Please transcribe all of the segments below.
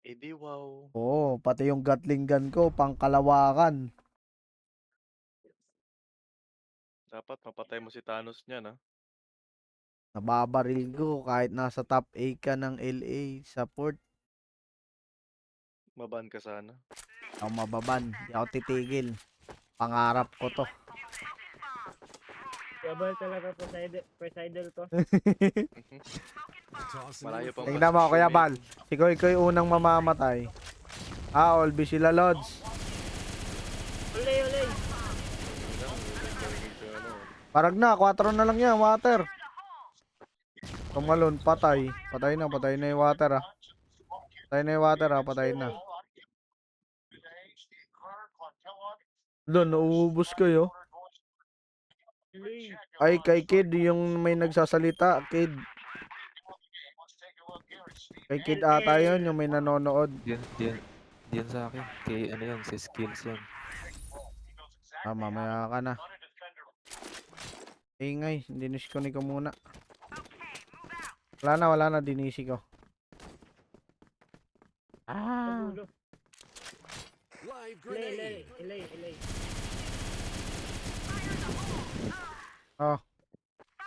Edi wow. Oo, pati yung Gatling gun ko, pangkalawakan. Dapat mapatay mo si Thanos niyan, ah. Nababaril ko kahit nasa top 8 ka ng LA sa port. Maban ka sana. Ako mababan, di ako titigil. Pangarap ko to. Yabal talaga Poseidon ko. Mhm. Tossing in Malayo the pang Tingnan mo, posisyon Kuya mo yan. Bal. Si Koy unang mamamatay. Olbi sila, Lods. Ulay, ulay. Ano. Parag na, 4 na lang yan, water. Tumalon, patay. Patay na yung water ah. Patay na yung water ah, patay na. Doon, nauubos kayo. Ulay. Ay, kay Kid, yung may nagsasalita, Kid. Kay Kid ata yun, yung may nanonood. Diyan sa akin. Kay ano yan, sa skills yan. Mamaya ka na. Ingay, dinisconnect ko muna. Wala na, dinisi ko. Pagulo. live Ulay, grenade. ulay, ulay. Oh,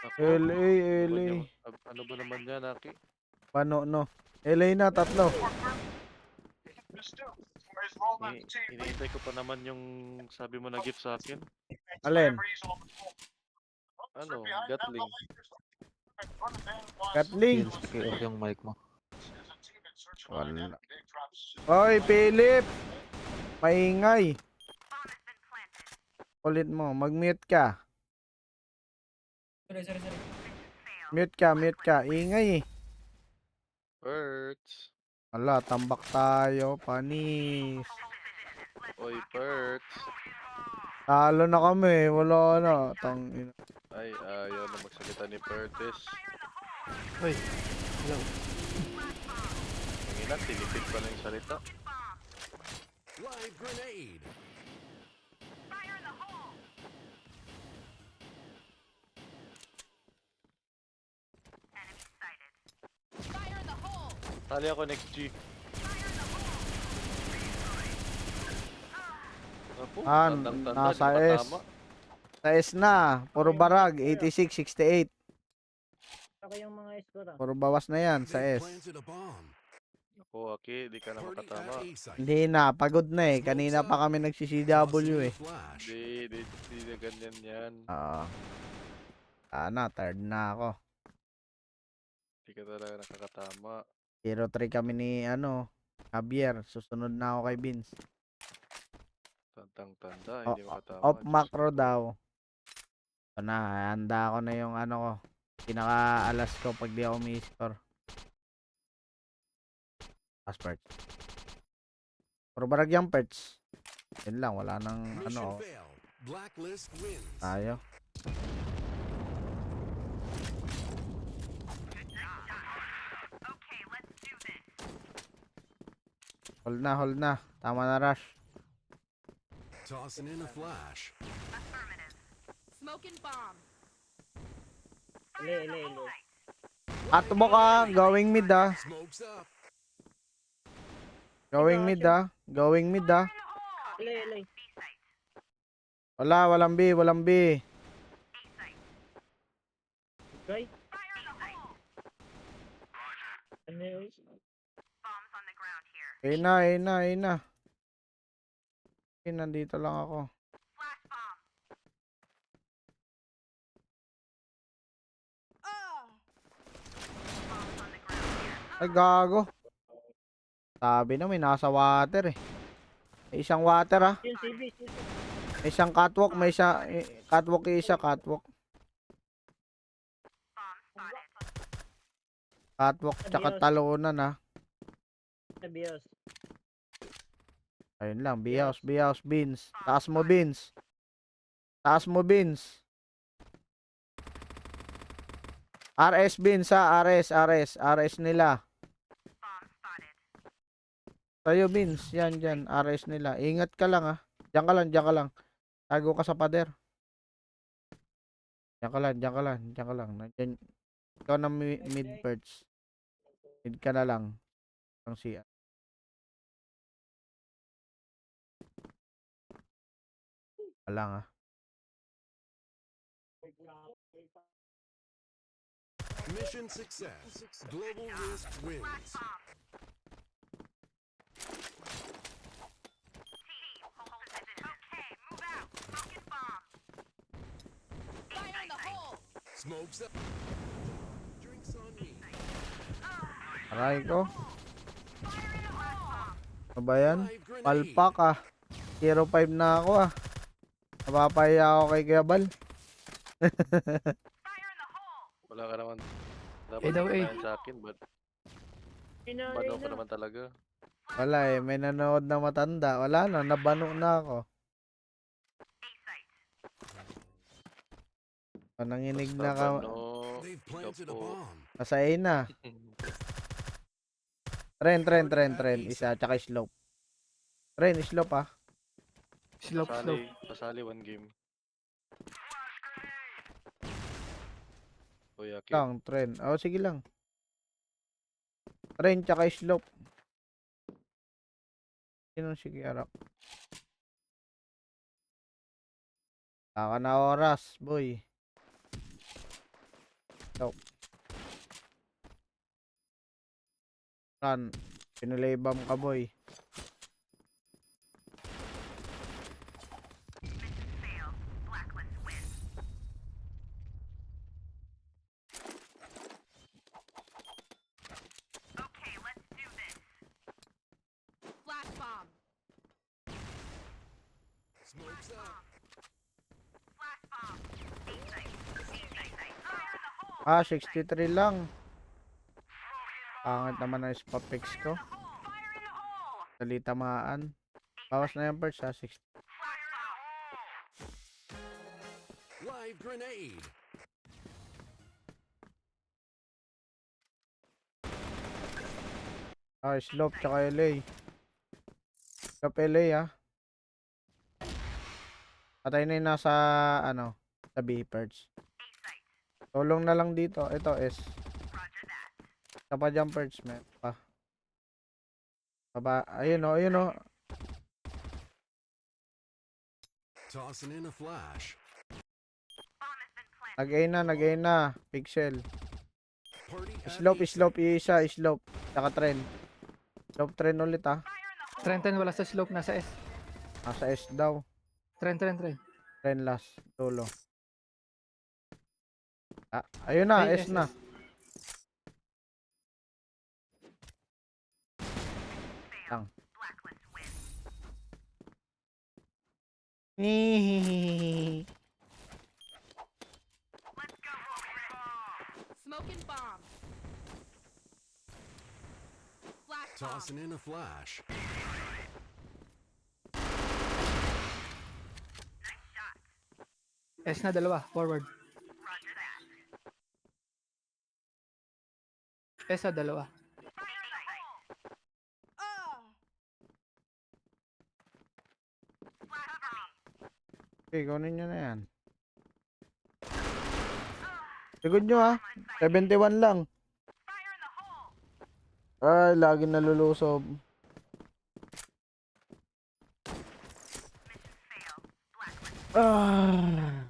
Ako, LA, LA. ano ba naman yan, Aki? Pano, no. LA na, 3. Iniintay ko pa naman yung sabi mo na gift sa akin. Alin? Ano, Gatling. Gatling. Skills, okay, okay yung mic mo. Wala. Oy, Philip! Maingay. Ulit mo, mag-mute ka. Sorry. Mute ka. Ingay eh. Perts. Wala, tambak tayo. Panis. Oy, Perts. Talo na kami. Wala na. Ay, ayaw na magsalita ni Pertis. Ay, hello. Ang ina, tinipid pa na yung salita. Live grenade. Tali ako next G. Ako, tandang-tanda, di Nasa S. makatama. Sa S na. Puro barag. 86, 68. Ako yung mga score ah. Puro bawas na yan sa They S. planted a bomb. Ako, Aki, di ka na Party makatama. at A site. Hindi na. Pagod na eh. Kanina pa kami Tossing nagsi-CW in eh. a flash. Di na ganyan yan. Oo. Third na ako. Di ka talaga nakakatama. 0-3 kami ni Javier. Susunod na ako kay Vince. Tandang-tanda, O, hindi makatama. off Diyos macro ko. daw. Ito na. Handa ko na yung ko. Pinaka-alas ko pag di ako may score. Passport. Puro barag yung perts. Yun lang. Wala nang Mission failed. Blacklist wins. tayo. Hold na. Tama na rush. Tossing in a flash. Smoking bomb. Ulay. At mo ka. Going mid ah. Smokes up. Going mid ah. Ulay. Walang B. Okay. Ano yun? Ayun na. Nandito lang ako. Ay, gago. Sabi na may nasa water eh. May isang water ah. Yung CB. May isang catwalk. Catwalk isa. Catwalk tsaka talunan ah. Sa BIOS. Ayun lang. Biyaos. Beans. Taas mo beans. RS beans ha. RS nila. Tayo beans. Yan. RS nila. Ingat ka lang ah. Diyan ka lang. Tago ka sa pader. Diyan ka lang. Nandyan. Ikaw na mid perch. Mid ka na lang. Ang siya. Wala nga. Mission success. Global Risk wins. Fire in the hole! Smokes up. Drinks on me. Aray ko. Ano ba yan? Live grenade. Palpak ah. 05 na ako ah. Napapahiya ako kay Gabal. Wala ka naman. Dapat Eh, daw, eh. kumain sa akin, but Ina, bano ko ina. naman talaga. Wala eh. May nanood na matanda. Wala na. Nabano na ako. Nanginig na ka. Bano, They've planted a po. bomb. Nasay na. Tren. Isa. Tsaka slope. Tren, slope ah. Slope. Pasali one game. Kuya Kim. Lang, tren. Oh, sige lang. Tren, tsaka slope. Sino si Kiara? Saka na oras, boy. Slope. Run. Pinulaybam ka, boy. Flash bomb! Smokes up. Ah, 63 lang. Pangit naman ang spot picks ko. Dali tamaan. Bawas na yung first ha. 60. Live grenade. Ah, slope tsaka LA. Slope LA ah. Patay na yung nasa ano, sa B perch. Tulong na lang dito. Ito S. Isa pa dyan perch, man. Pa. Baba. Ayun o, ayun o. Tossing in a flash. Nag-A na. Pixel. Party at Slope, A-site. slope. Isa, slope. Tsaka trend. Slope trend ulit ah. Trend wala sa slope, nasa S. Nasa S daw. Trend. Trend last. Dulo. Ah, ayun na. Ay, S na. Lang. Nihihihi. Smoking bomb! Flash bomb! Tossing in a flash. S na dalawa, forward. S na dalawa. Okay, kunin nyo na yan. Sigod nyo ha. 71 lang. Ay, lagi nalulusob. Ah.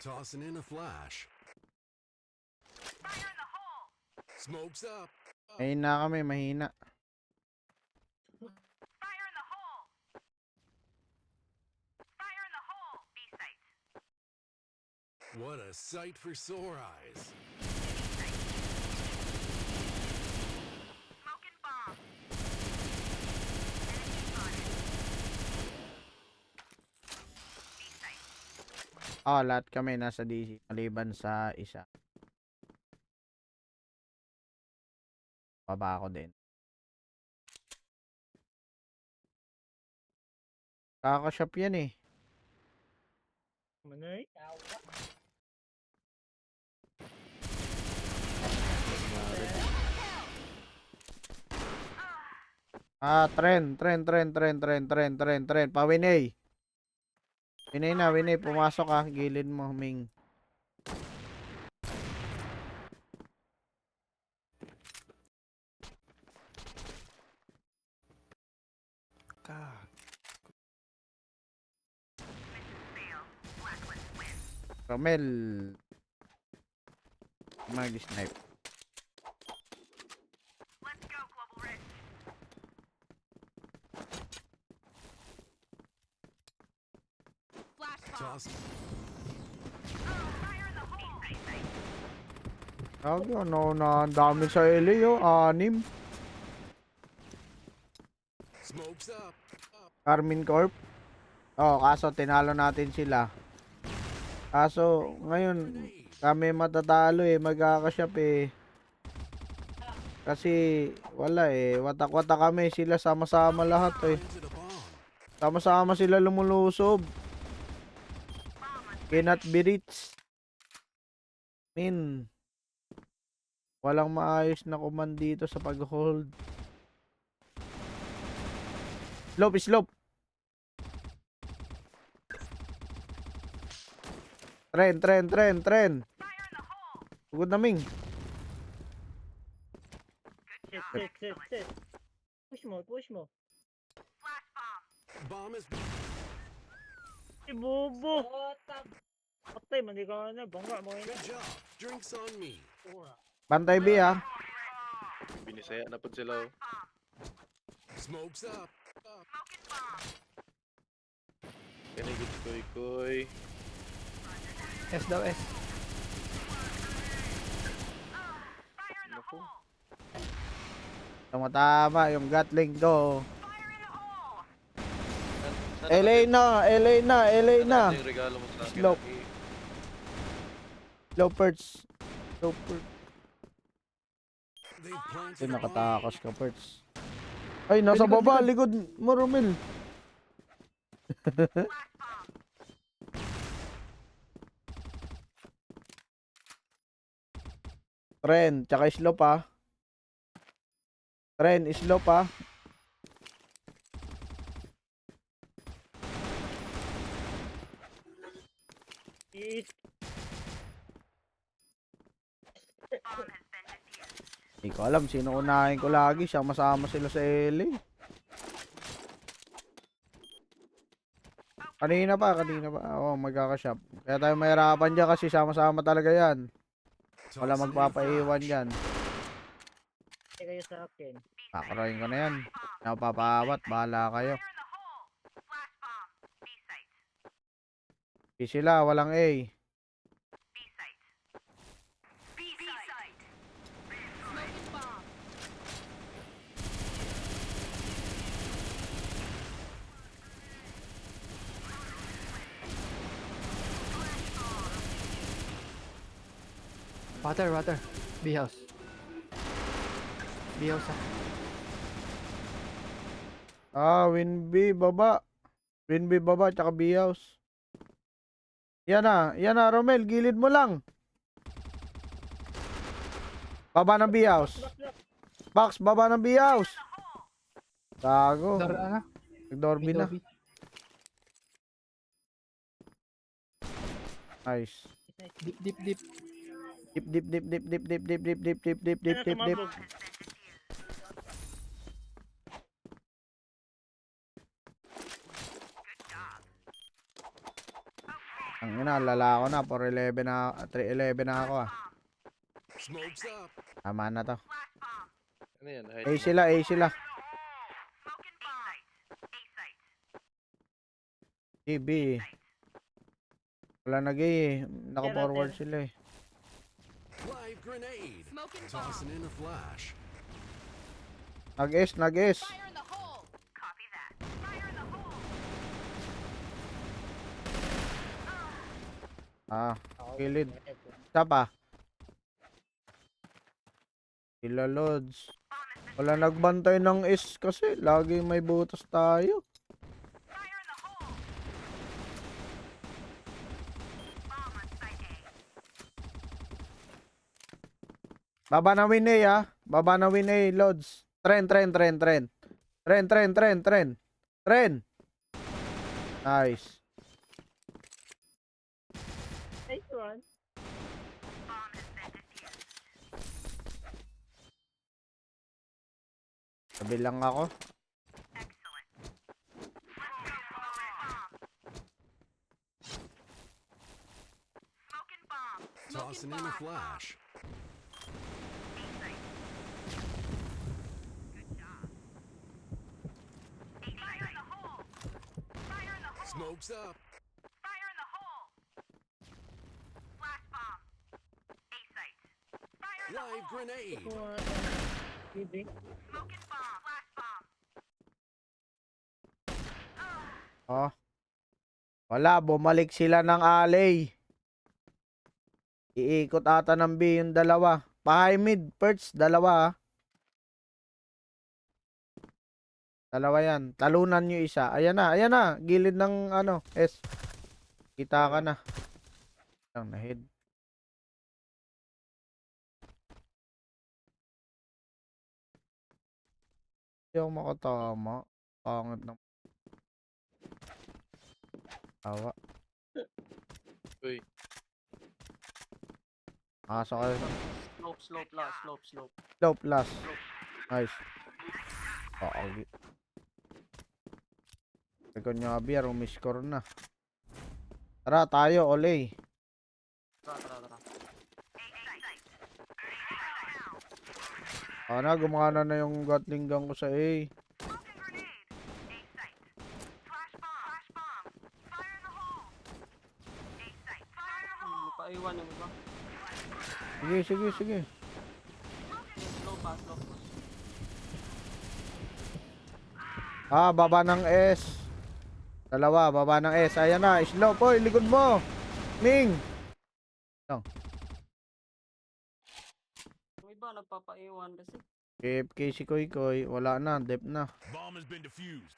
Tossing in a flash. Smokes up. Mahina kami, mahina. What a sight for sore eyes. Ah, lahat kami nasa DC. Maliban sa isa. Baba ako din. Kakashop yan eh. Manoy? Ah, trend. Pa-Winay. Winay na, pumasok ah. Gilid mo, Ming. Romel. Mag-snipe. Flash bomb. Toss. Lagi, ano na, ang dami sa LA, oh. 6. Smoke's up. Carmine Corp. Oh, kaso tinalo natin sila. Kaso, ngayon, kami matatalo eh, magkakasyap eh. Kasi, wala eh, watak-watak kami, sila sama-sama lahat eh. Into the bomb. Sama-sama sila lumulusob. Cannot be reached. Min. Walang maayos na command dito sa pag-hold. Slope, slope. Tren. Tugod na, Ming. Set. Push mo. Bomb is Si Bobo. Patay, mandi ka na. Bangga mo yun. good job. Drinks on me. Bantay B ah. Binisaya na po sila. Oh. Smoke's up. Kanigit koy. S daw, S. Naku. Tama yung Gatling ko. Sana LA na. sana yung regalo mo sa akin. Slope. Lagi. Low perch. They've planted Ay, a bomb. nakatakas ka, perch. Ay, nasa baba. Likod mo, Romel. Tren, tsaka slope ah. Tren, slope ah. Eat. Hindi ko alam sino unahin ko lagi. Sama-sama sila sa LA. Kanina pa. Oo, magkakashop. Kaya tayo mahirapan dyan kasi sama-sama talaga yan. Wala Toss it in magpapaiwan flash. dyan. Hindi kayo sa akin. Kakarain ko na yan. Napapawat. Bahala kayo. Di sila. Walang A. Smoking bomb. Water. B house. B house Win B baba. Win B baba tsaka B house. Yan na Romel, gilid mo lang. Baba ng B house. Box, baba ng B house. Gago. Nag-dorby na. Nice. Deep. Dip. Ang ina, lala ko na. 4-11 na. 3-11 na ako ah. Smoke's up. Tama na to. Ano yan? A sila. B. Wala nag-A eh. Naka-forward sila eh. Live grenade. Smoking bomb. Tossing in a flash. Nag-S. Fire in the hole. Gilid. Isa pa. Sila Lods. Wala nagbantay ng S kasi. Lagi may butas tayo. Baba na win A ah. Baba na win A, Lods. Tren. Nice. Nice one. Sabi lang ako. Tossing in a flash. Smoke's up. Live grenade. Bibi. Oh. Wala, bumalik sila ng alley. Iikot ata ng B yung dalawa. Pa-high mid, Perch, dalawa ah. Dalawa yan. Talunan nyo isa. Ayan na. Gilid ng ano, S. Kita ka na. Lang na head. Hindi ako makatama. Pangit ng tawa. Uy. Asa kayo. Slope last, slope. Slope last. Nice. Paagi. Ikaw nyo abiyar, umiscore na. Tara, tayo, olay. Tara. Na, gumana na yung Gatling gun ko sa A. Paiwan yung iba. Sige. Slow pass. Baba ng S. Dalawa, baba ng S. Ayan na, slope. Oy, likod mo. Ming. Yung iba nagpapaiwan kasi. AFK si Koy. Wala na, dep na. Bomb has been defused.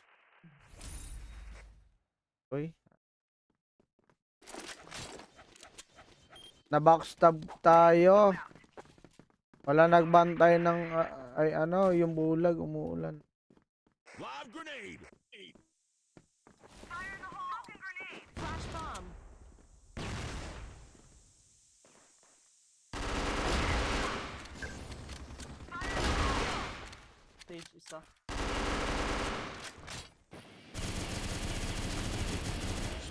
Koy. Na-backstab tayo. Wala nagbantay ng, yung bulag, umuulan. Live grenade. Flash bomb. Stage isa.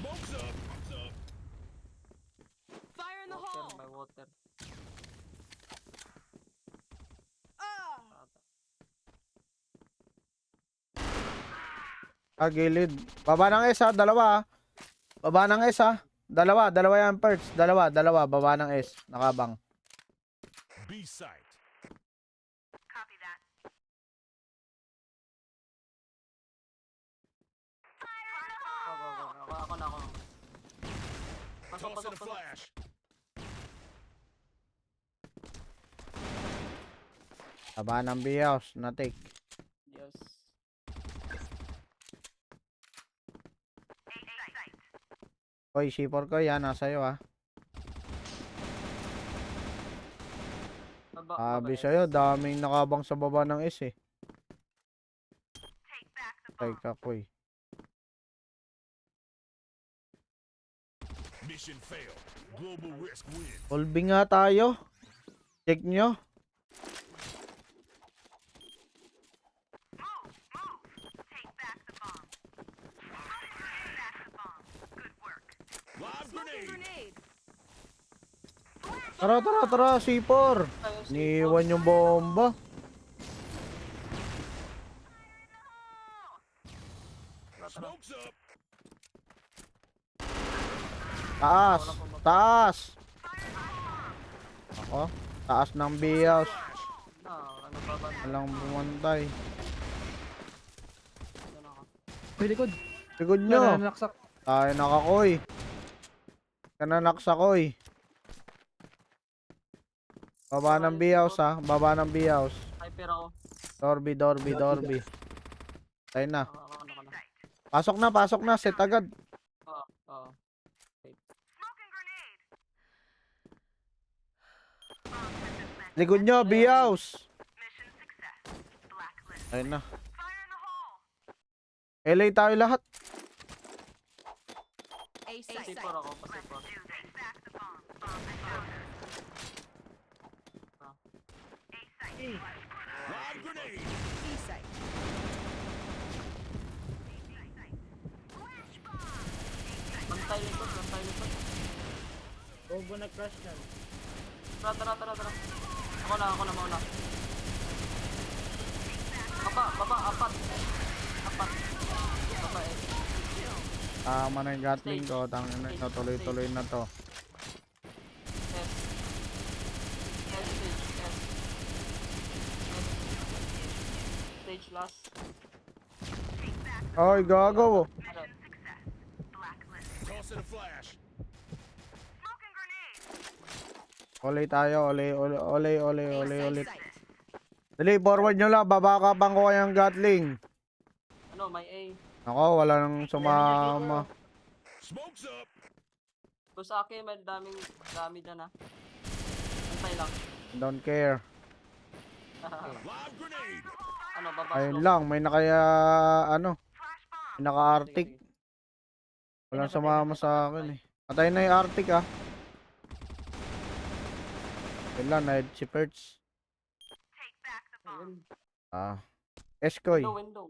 Smoke's up. Fire in the hole. By water. Gilid. Baba ng S ha, dalawa ha. Baba ng S ha. Dalawa yan Perch. Dalawa, baba ng S. Nakabang. B site. Ako na. Tossing a flash. Baba ng B-house, na-take. Yes. Oy, C4 ko yan, nasa iyo ha. Sabi sa'yo, daming nakabang sa baba ng S eh. Ay ka, Koy. Mission failed. Global risk win. Solving nga tayo. Check nyo. Live Smoking grenade. grenade. Tara, C4. Niiwan yung bomba. Smoke's up. Taas. Ako, taas ng B-house. Ano ba ba? Walang bumantay. Uy, likod. Sigod nyo. Nanaksak. Tayo nakakoy. Kananaksakoy. Baba ng B-house ha. Baba ng B-house. Hyper ako. Dorby. Tayo na. Ako na. Pasok na. Set agad. Oo. Likod nyo, B-house. Ayun na. LA tayo lahat. A site. Pasipor ako, pasipor. Live grenade. B site. Bantay likod. Bobo nag-crash na. Tara. Ako na mauna. Baba, apat. Baba eh. Tama na yung Gatling ko. Tangin na ito. Tuloy-tuloy na to. S. Stage last. Oy, gago. Toss in a flash. Olay tayo. Olay. A site. Dali, forward nyo lang. Babakapan ko kayang Gatling. Ano, may A. Ako, wala nang sumama. Smoke's up. Kung sa akin, may dami dyan ha. Antay lang. Don't care. Live grenade. Ano, baba Ayun slow. lang. May naka-Arctic. Walang sumama sa akin eh. Patay na yung Arctic ah. Yun lang, na si Perch. Ayun. Eskoy. Window.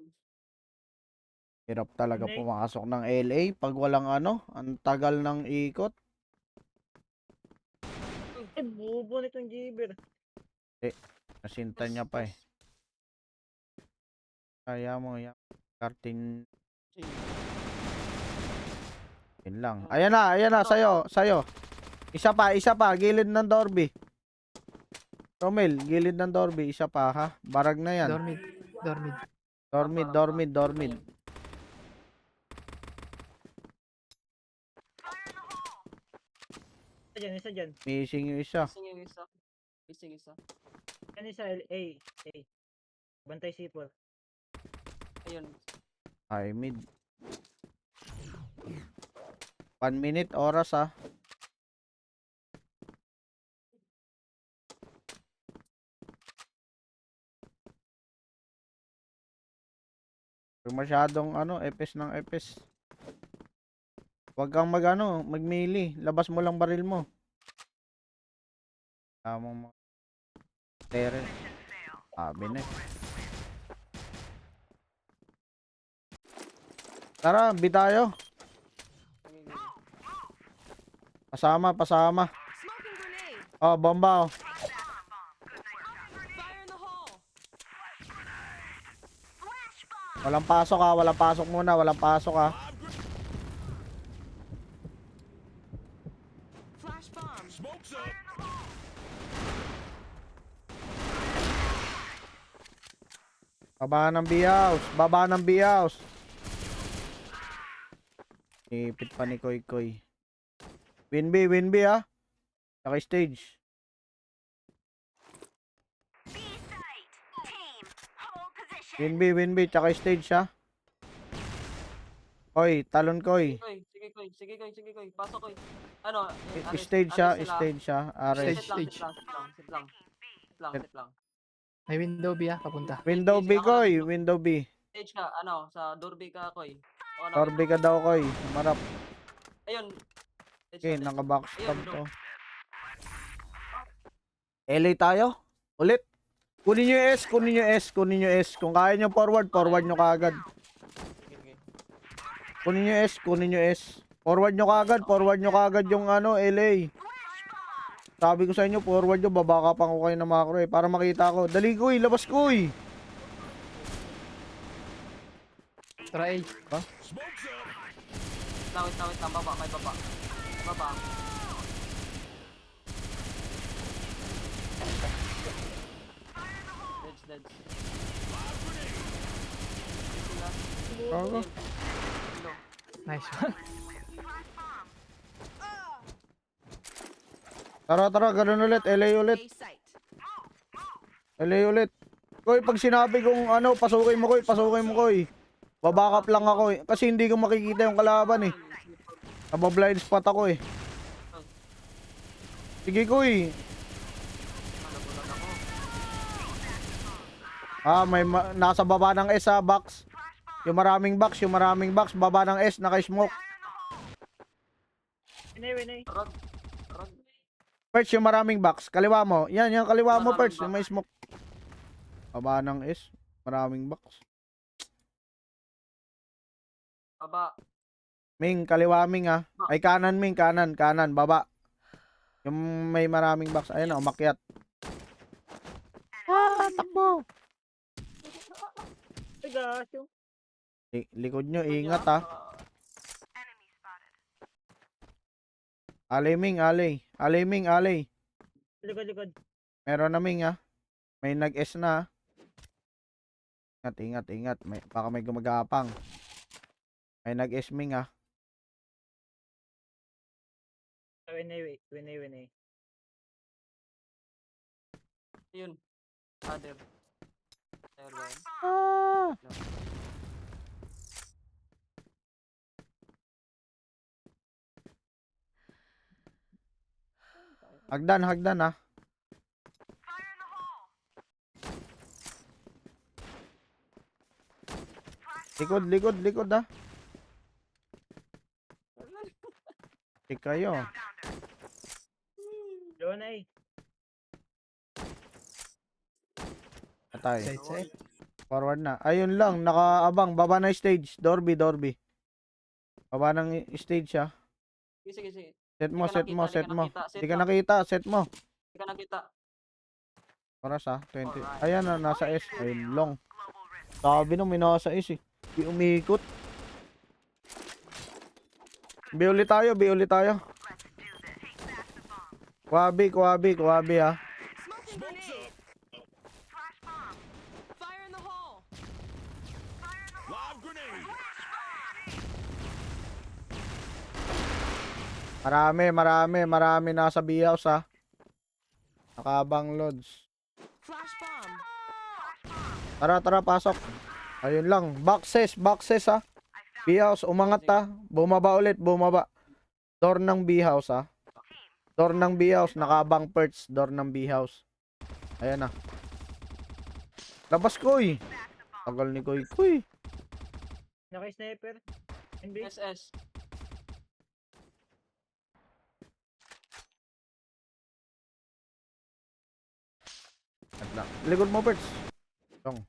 Hirap talaga Hindi. pumasok ng LA pag walang ang tagal ng ikot. Bobo nitong Jibber. Nasinta niya pa eh. Kaya mo, yan. Kartin. Yun lang. Ayan na, sayo. Isa pa, gilid ng Dorby. Romel, gilid ng Dorby, isa pa ha. Barag na yan. Dormid. Isa dyan. Missing yung isa. Missing isa. Yan isa, A. Bantay C4. Ayun. High mid. 1 minute, oras ha. Huwag masyadong epes ng epes. Huwag kang mag-melee. Labas mo lang baril mo. Tamang mga tere. Sabi na. Tara, tayo. Pasama. Smoking grenade. Oh, bomba oh. Fire in the hole. Walang pasok ha, walang pasok muna, walang pasok ha. Flash bomb. Smoke's up. Baba ng B-house. Ipit pa ni Koy. Win B ha. Saka stage. Win B, tsaka stage ha. Koy, talon Koy. Sige, Koy. Pasok, Koy. Ano? Stage siya. Ares. Sit lang. May window B papunta. Window B Koy, window B. Stage ka, sa Dorby ka, Koy. Torbe ka daw Koy. Marap. Ayun. Okay, naka-backstab to. LA tayo? Ulit. Kunin nyo yung S. Kung kaya nyo forward nyo kaagad. Kunin nyo S. Forward nyo kaagad yung LA. Sabi ko sa inyo, forward nyo, babakapan ko kayo ng macro eh. Para makita ko. Dali Koy, labas Koy. Tara A. Smoke's up. Wait lang. Baba. Dead. Gago. Nice one. Tara, ganun ulit. LA ulit. A site. Koy, pag sinabi kong pasukin mo Koy. Babakap lang ako eh. Kasi hindi ko makikita yung kalaban eh. Nabablind spot ako eh. Sige Koy. Nasa baba ng S ha, box. Yung maraming box, baba ng S, naka-smoke. Winay. Rag. Perch, yung maraming box, kaliwa mo. Yan, yung kaliwa mo, Perch, yung may smoke. Baba ng S, maraming box. Baba. Ming, kaliwa Ming ha. Ay, kanan Ming, kanan, baba. Yung may maraming box. Ayun na, umakyat. Ah, takbo. Ay, gas yung. Likod nyo, Good ingat niya, ah. Alay Ming, alay. Alay Ming, alay. Likod. Meron na Ming ah. May nag-S na ah. Ingat. Baka may gumagapang. May nag-S Ming ah. Winay. Yun. Other. Other ba yun? Ah! Hagdan ah. Likod ah. Tik kayo. Lunay. Patay. Side. Forward na. Ayun lang, nakaabang. Baba na stage. Dorby. Baba ng stage ah. Sige. Set mo. Di Di ka nakita, set mo. Di ka nakita. Oras ah, 20. Alright. Ayan na, nasa S. Ayun long. Sabi nung may nasa S eh. Di umikot. Bi ulit tayo. Kuwabi ah. Smoking grenade. Fire in the hole. Live grenade. Marami nasa B-house ah. Nakabang loads. Flash bomb. Tara, pasok. Ayun lang. Boxes ah. B-house, umangat ah. Bumaba. Door ng B-house ah. Door ng B-house, nakabang perch. Door ng B-house. Ayan na. Labas Koy. Tagal ni Koy. Naka-sniper. NB. SS. Likod mo perch. Long.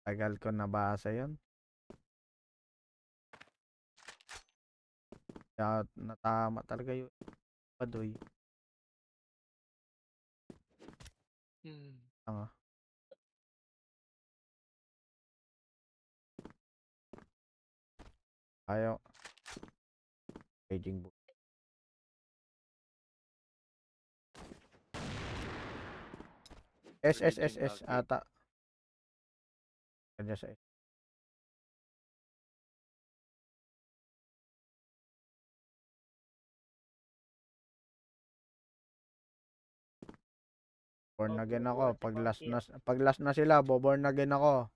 Tagal ko nabasa yun. Kaya natama talaga yun. Padoy. Tanga. Ayaw. Paging book. S ata. Kanya sa S. Born again ako. Pag last na sila, born again ako.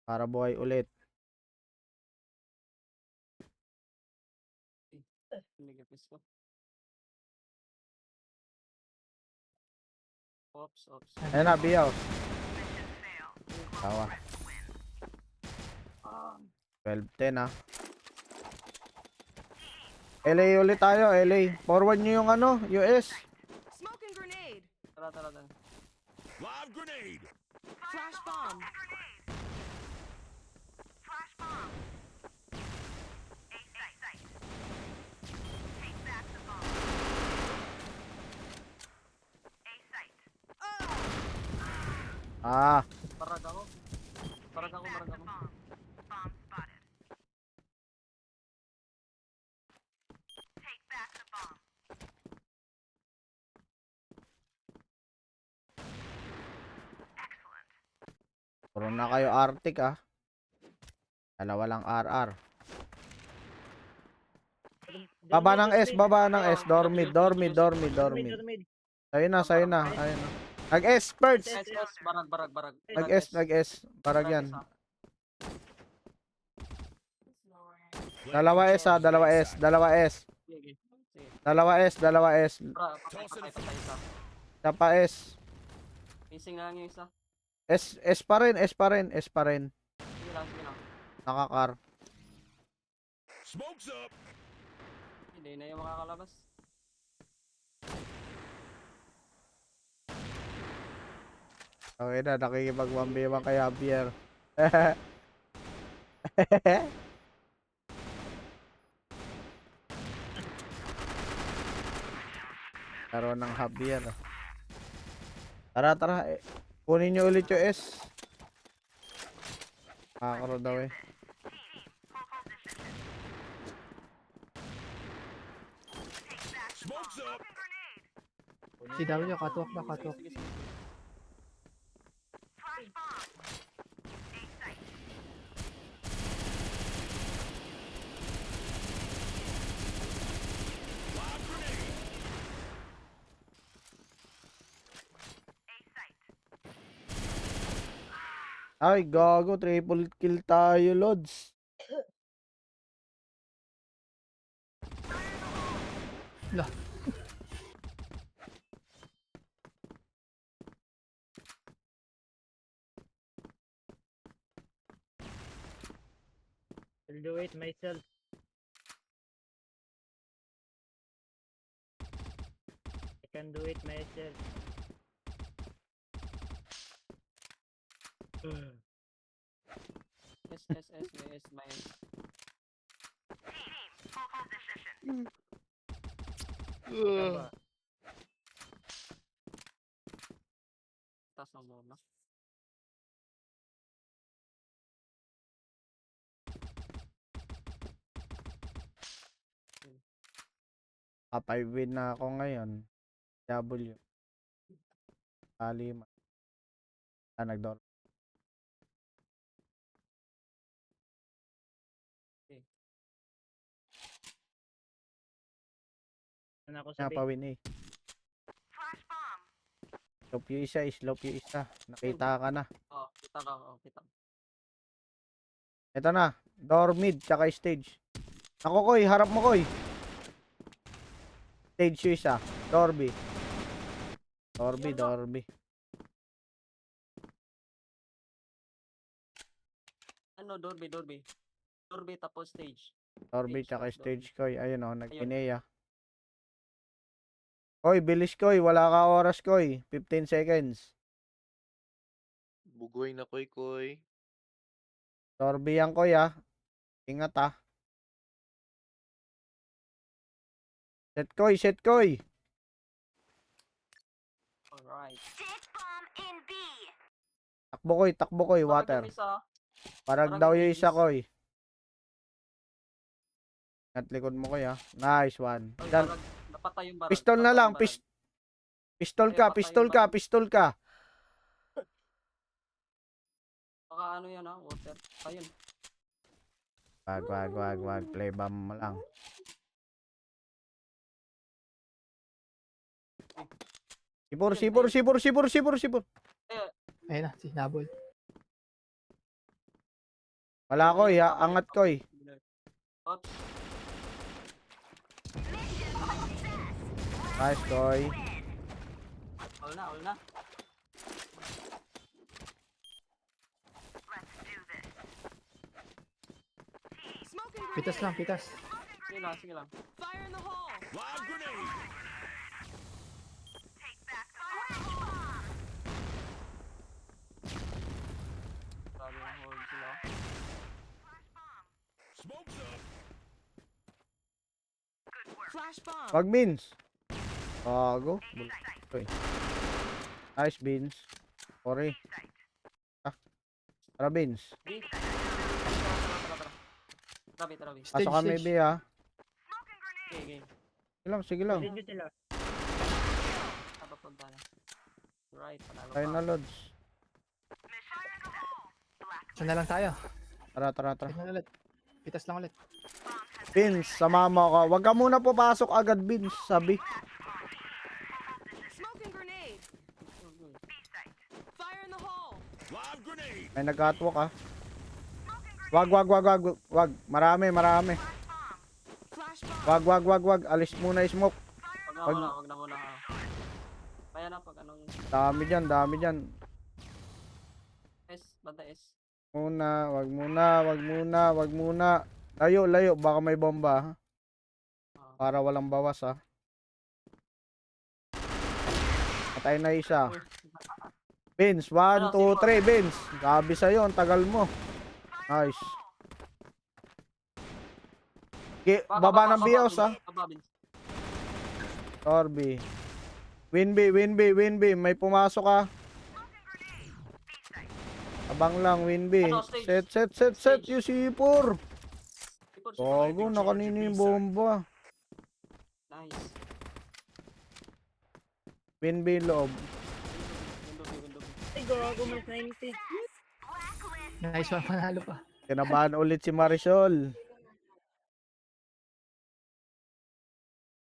Para buhay ulit. Nagapis ko. Ops. Ayun na, B-house. Tawa. 12-10 ah. LA ulit tayo, LA. Forward nyo yung ano, US. Smoking grenade. Tara. Live grenade. Flash bomb. Ah, Parag ako. puro na kayo Arctic ah. Dalawa lang RR. Baba ng S. Dormid. Ayun na. Nag-S, Perch. SS. Barag. Nag-S. Parag yan. Dalawa S. Sige. Dalawa S. Patay isa. Tapa S. Missing lang yung isa. S pa rin. Sige lang. Nakakar. Smoke's up. Hindi na yung makakalabas. Okay na, nakikipag 1v1 kay Javier. Laro ng Javier. Tara, tara. Kunin nyo ulit yung S. Makakaro daw eh. Smoke's up. Si W, catwalk na, catwalk. Sige, sige. Ay, gago. Triple kill tayo, Lods. Lah. I'll do it myself. I can do it myself. S, S, S, S, my S. Tama. Taas ng muna. Kapay win na ako ngayon. W. Talima. Nagdor. Ano ako Nga sabihin? pa win eh. Slope yung isa, slope yung isa. Nakita ka na. Oh, kita ka, oh, kita. Ito na. Door mid, tsaka stage. Ako, Koy. Harap mo, Koy. Stage yung isa. Door B. Door B, door B. Ano, Dorby, Dorby. Dorby tapos stage. Door B, Stage, tsaka door B. stage, Koy. Ayun o, Ayun. nag-ineya. Koy, bilis, Koy. Wala ka oras, Koy. 15 seconds. Bugoy na koy. Door B yan, Koy, ah. Ingat, ah. Set, Koy. Set, Koy. Alright. Takbo, Koy. Takbo, Koy. Water. Parang yung isa, Parag parang daw yung isa, bilis. Koy. At likod mo, Koy, ah. Nice one. ay, Dan, barag, napatay yung barag. pistol na napatay lang. yung barag. Pistol Ay, ka, patay pistol yung ka, barag. pistol ka. Baka ano yan ah, water. Ayun. Wag. Play bomb mo lang. Sipur. Ayun na, si Nabol. Wala, Koy, ha. Angat, Koy. Oops. Nice, Koy. All na, all na. Smoking grenade. Pitas lang, pitas. Sige lang, sige lang. Fire in the hole. Live grenade. Grabe yung hold sila. Smoke's up. Flash bomb. Wag, Beans. Bago. Koy. Nice, Beans. Sorry. Tara, Beans. B. Tara. Trabi. Stage, Pasok kami, stage. B, ha. Okay. Sige lang. Hindi sila. Papunta na. Right, panalo Tayo na, Lods. Saan na lang tayo? Tara. Saan na ulit? Pitas lang ulit. Beans, sama mo ako. Wag ka muna papasok agad, Beans. Sabi. Smoking grenade. Fire in the hole. Live grenade. May nag-catwalk, ha. Wag. Marami. Flash bomb. Wag. Alis muna yung smoke. Wag na muna. Kaya na pag anong Dami dyan. S, banda S. Wag muna. Layo. Baka may bomba, ha. Para walang bawas, ha. Patay na isa. Vince, 1, 2, 3, Vince. Sabi sa'yo, ang tagal mo. Nice. Baba ng bios ah. Baba, Vince. Torby. Win B. May pumasok ah. Abang lang, win B. Ano, stage? Set. Yung C4. Sipor. Gago, nakanino yung bomba. Nice. Win B loob. Window. Ay, gago, mas 90. Nice one, panalo pa. Kinabahan ulit si Marisol.